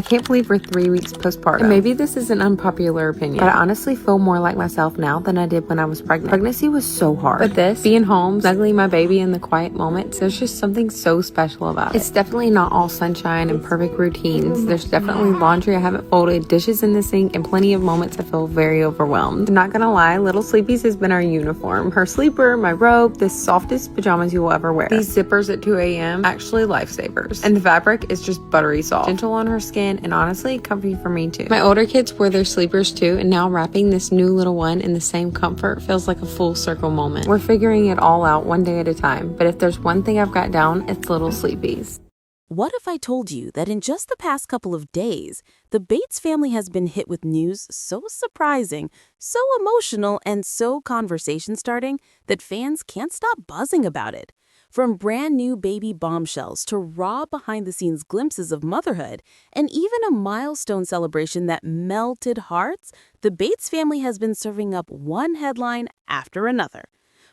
I can't believe we're 3 weeks postpartum. And maybe this is an unpopular opinion, but I honestly feel more like myself now than I did when I was pregnant. Pregnancy was so hard. But this, being home, snuggling my baby in the quiet moments, there's just something so special about it. It's definitely not all sunshine and perfect routines. There's definitely laundry I haven't folded, dishes in the sink, and plenty of moments I feel very overwhelmed. I'm not gonna lie, Little Sleepy's has been our uniform. Her sleeper, my robe, the softest pajamas you will ever wear. These zippers at 2 a.m. actually lifesavers. And the fabric is just buttery soft, gentle on her skin, and honestly comfy for me too. My older kids wear their sleepers too, and now wrapping this new little one in the same comfort feels like a full circle moment. We're figuring it all out one day at a time, but if there's one thing I've got down, it's Little Sleepies. What if I told you that in just the past couple of days, the Bates family has been hit with news so surprising, so emotional, and so conversation-starting that fans can't stop buzzing about it? From brand new baby bombshells to raw behind-the-scenes glimpses of motherhood, and even a milestone celebration that melted hearts, the Bates family has been serving up one headline after another.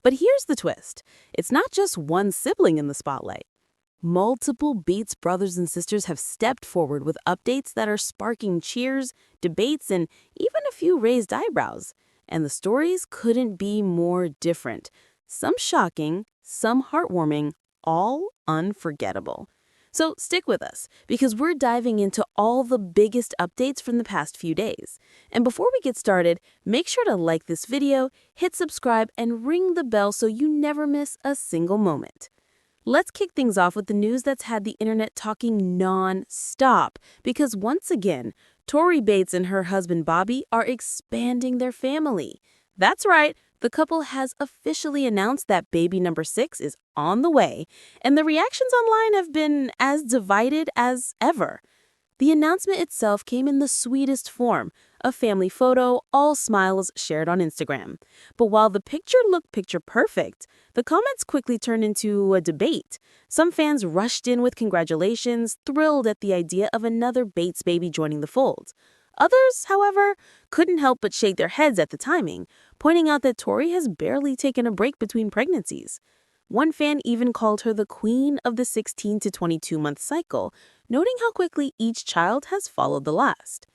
But here's the twist. It's not just one sibling in the spotlight. Multiple Bates brothers and sisters have stepped forward with updates that are sparking cheers, debates, and even a few raised eyebrows. And the stories couldn't be more different. Some shocking, some heartwarming, all unforgettable. So stick with us, because we're diving into all the biggest updates from the past few days. And before we get started, make sure to like this video, hit subscribe, and ring the bell so you never miss a single moment. Let's kick things off with the news that's had the internet talking non-stop, because once again, Tori Bates and her husband Bobby are expanding their family. That's right, the couple has officially announced that baby number 6 is on the way, and the reactions online have been as divided as ever. The announcement itself came in the sweetest form, a family photo, all smiles shared on Instagram. But while the picture looked picture perfect, the comments quickly turned into a debate. Some fans rushed in with congratulations, thrilled at the idea of another Bates baby joining the fold. Others, however, couldn't help but shake their heads at the timing, pointing out that Tori has barely taken a break between pregnancies. One fan even called her the queen of the 16 to 22-month cycle, noting how quickly each child has followed the last.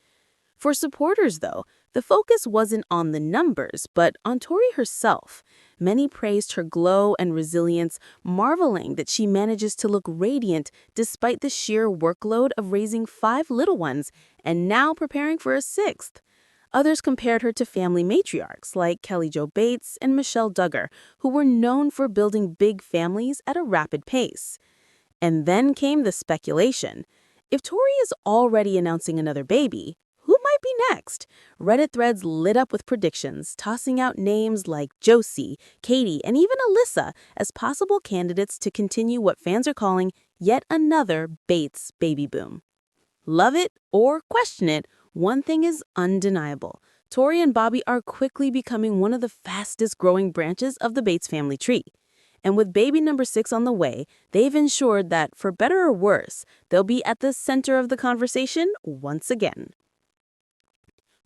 For supporters, though, the focus wasn't on the numbers, but on Tori herself. Many praised her glow and resilience, marveling that she manages to look radiant despite the sheer workload of raising 5 little ones and now preparing for a 6th. Others compared her to family matriarchs like Kelly Jo Bates and Michelle Duggar, who were known for building big families at a rapid pace. And then came the speculation. If Tori is already announcing another baby, who might be next? Reddit threads lit up with predictions, tossing out names like Josie, Katie, and even Alyssa as possible candidates to continue what fans are calling yet another Bates baby boom. Love it or question it, one thing is undeniable. Tori and Bobby are quickly becoming one of the fastest growing branches of the Bates family tree. And with baby number 6 on the way, they've ensured that, for better or worse, they'll be at the center of the conversation once again.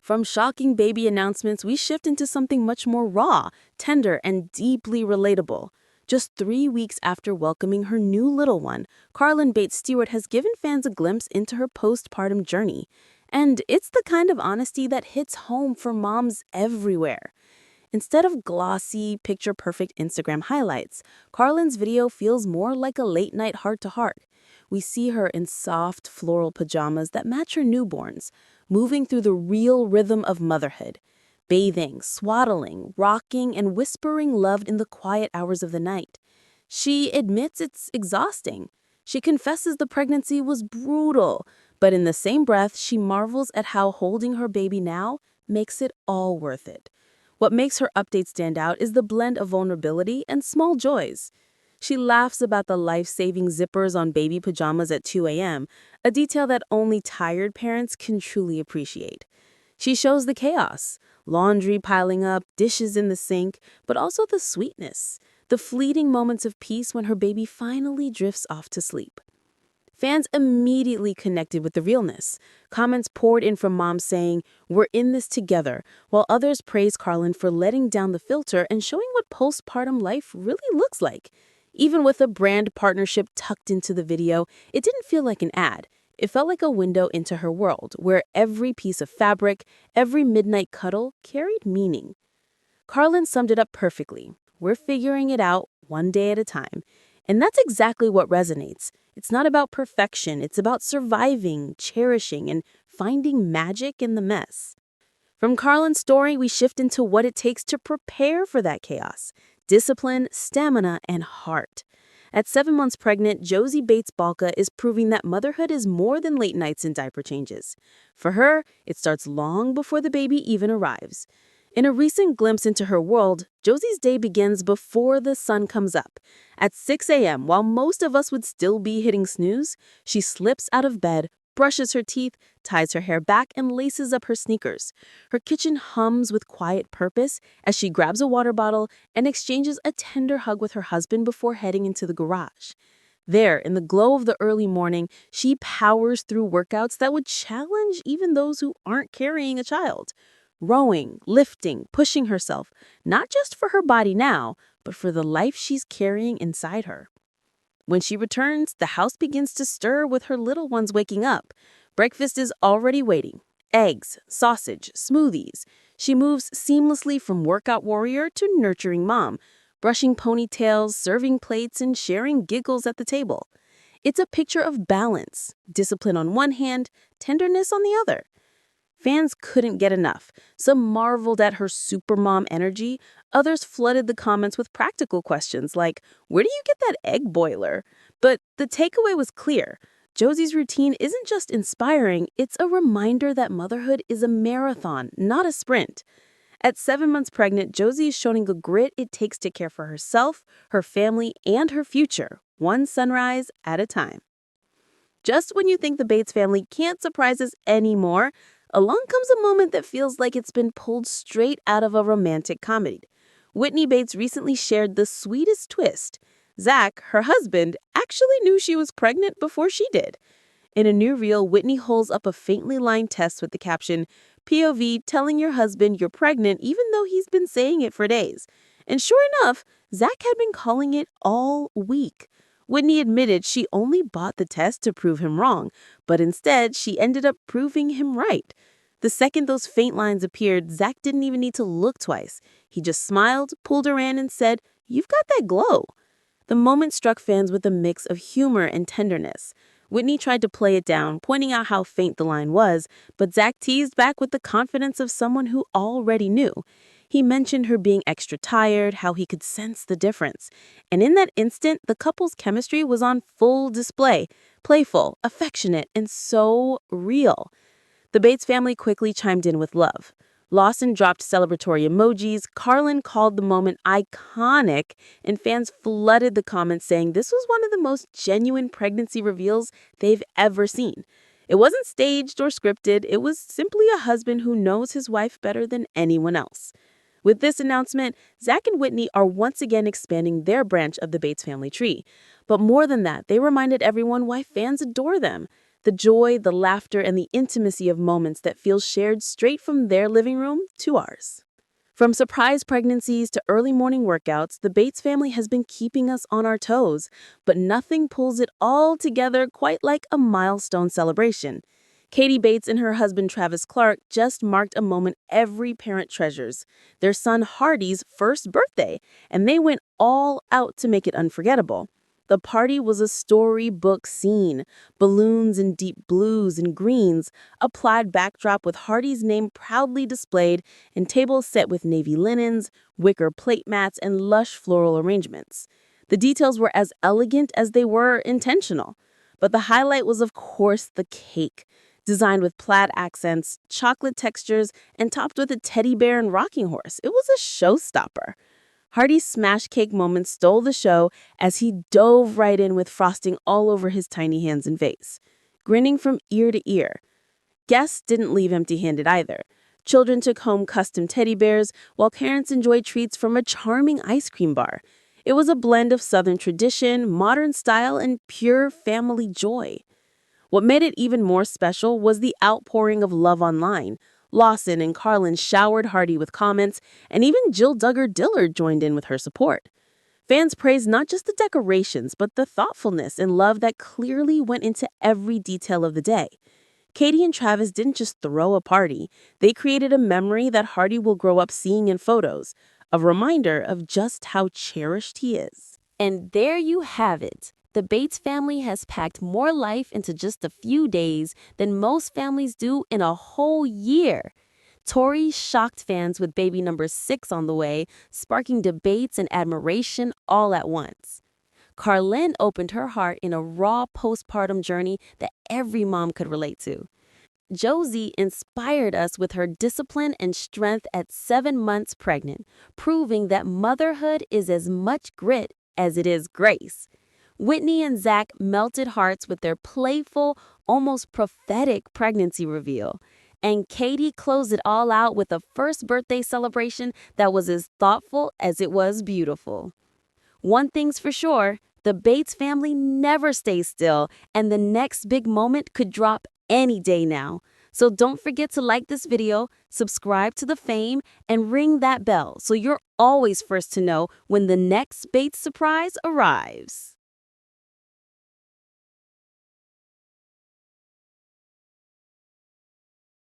From shocking baby announcements, we shift into something much more raw, tender, and deeply relatable. Just 3 weeks after welcoming her new little one, Carlin Bates Stewart has given fans a glimpse into her postpartum journey. And it's the kind of honesty that hits home for moms everywhere. Instead of glossy, picture-perfect Instagram highlights, Carlin's video feels more like a late-night heart-to-heart. We see her in soft, floral pajamas that match her newborns, moving through the real rhythm of motherhood, bathing, swaddling, rocking, and whispering love in the quiet hours of the night. She admits it's exhausting. She confesses the pregnancy was brutal, but in the same breath, she marvels at how holding her baby now makes it all worth it. What makes her update stand out is the blend of vulnerability and small joys. She laughs about the life-saving zippers on baby pajamas at 2 a.m., a detail that only tired parents can truly appreciate. She shows the chaos, laundry piling up, dishes in the sink, but also the sweetness, the fleeting moments of peace when her baby finally drifts off to sleep. Fans immediately connected with the realness. Comments poured in from moms saying, "We're in this together," while others praised Carlin for letting down the filter and showing what postpartum life really looks like. Even with a brand partnership tucked into the video, it didn't feel like an ad. It felt like a window into her world, where every piece of fabric, every midnight cuddle carried meaning. Carlin summed it up perfectly. We're figuring it out one day at a time. And that's exactly what resonates. It's not about perfection, it's about surviving, cherishing, and finding magic in the mess. From Carlin's story, we shift into what it takes to prepare for that chaos: discipline, stamina, and heart. At 7 months pregnant, Josie Bates Balka is proving that motherhood is more than late nights and diaper changes. For her, it starts long before the baby even arrives. In a recent glimpse into her world, Josie's day begins before the sun comes up. At 6 a.m., while most of us would still be hitting snooze, she slips out of bed, brushes her teeth, ties her hair back, and laces up her sneakers. Her kitchen hums with quiet purpose as she grabs a water bottle and exchanges a tender hug with her husband before heading into the garage. There, in the glow of the early morning, she powers through workouts that would challenge even those who aren't carrying a child. Rowing, lifting, pushing herself, not just for her body now, but for the life she's carrying inside her. When she returns, the house begins to stir with her little ones waking up. Breakfast is already waiting. Eggs, sausage, smoothies. She moves seamlessly from workout warrior to nurturing mom, brushing ponytails, serving plates, and sharing giggles at the table. It's a picture of balance, discipline on one hand, tenderness on the other. Fans couldn't get enough. Some marveled at her supermom energy. Others flooded the comments with practical questions like, where do you get that egg boiler? But the takeaway was clear. Josie's routine isn't just inspiring, it's a reminder that motherhood is a marathon, not a sprint. At 7 months pregnant, Josie is showing the grit it takes to care for herself, her family, and her future, one sunrise at a time. Just when you think the Bates family can't surprise us anymore, along comes a moment that feels like it's been pulled straight out of a romantic comedy. Whitney Bates recently shared the sweetest twist. Zach, her husband, actually knew she was pregnant before she did. In a new reel, Whitney holds up a faintly lined test with the caption, POV telling your husband you're pregnant even though he's been saying it for days. And sure enough, Zach had been calling it all week. Whitney admitted she only bought the test to prove him wrong, but instead she ended up proving him right. The second those faint lines appeared, Zach didn't even need to look twice. He just smiled, pulled her in, and said, "You've got that glow." The moment struck fans with a mix of humor and tenderness. Whitney tried to play it down, pointing out how faint the line was, but Zach teased back with the confidence of someone who already knew. He mentioned her being extra tired, how he could sense the difference. And in that instant, the couple's chemistry was on full display. Playful, affectionate, and so real. The Bates family quickly chimed in with love. Lawson dropped celebratory emojis, Carlin called the moment iconic, and fans flooded the comments saying this was one of the most genuine pregnancy reveals they've ever seen. It wasn't staged or scripted, it was simply a husband who knows his wife better than anyone else. With this announcement, Zach and Whitney are once again expanding their branch of the Bates family tree. But more than that, they reminded everyone why fans adore them. The joy, the laughter, and the intimacy of moments that feel shared straight from their living room to ours. From surprise pregnancies to early morning workouts, the Bates family has been keeping us on our toes, but nothing pulls it all together quite like a milestone celebration. Katie Bates and her husband Travis Clark just marked a moment every parent treasures, their son Harvey's first birthday, and they went all out to make it unforgettable. The party was a storybook scene, balloons in deep blues and greens, a plaid backdrop with Harvey's name proudly displayed, and tables set with navy linens, wicker plate mats, and lush floral arrangements. The details were as elegant as they were intentional. But the highlight was, of course, the cake. Designed with plaid accents, chocolate textures, and topped with a teddy bear and rocking horse. It was a showstopper. Harvey's smash cake moment stole the show as he dove right in with frosting all over his tiny hands and face, grinning from ear to ear. Guests didn't leave empty-handed either. Children took home custom teddy bears, while parents enjoyed treats from a charming ice cream bar. It was a blend of Southern tradition, modern style, and pure family joy. What made it even more special was the outpouring of love online. Lawson and Carlin showered Harvey with comments, and even Jill Duggar Dillard joined in with her support. Fans praised not just the decorations, but the thoughtfulness and love that clearly went into every detail of the day. Katie and Travis didn't just throw a party, they created a memory that Hardy will grow up seeing in photos, a reminder of just how cherished he is. And there you have it. The Bates family has packed more life into just a few days than most families do in a whole year. Tori shocked fans with baby number 6 on the way, sparking debates and admiration all at once. Carlin opened her heart in a raw postpartum journey that every mom could relate to. Josie inspired us with her discipline and strength at 7 months pregnant, proving that motherhood is as much grit as it is grace. Whitney and Zach melted hearts with their playful, almost prophetic pregnancy reveal. And Katie closed it all out with a first birthday celebration that was as thoughtful as it was beautiful. One thing's for sure, the Bates family never stays still, and the next big moment could drop any day now. So don't forget to like this video, subscribe to the fame, and ring that bell so you're always first to know when the next Bates surprise arrives.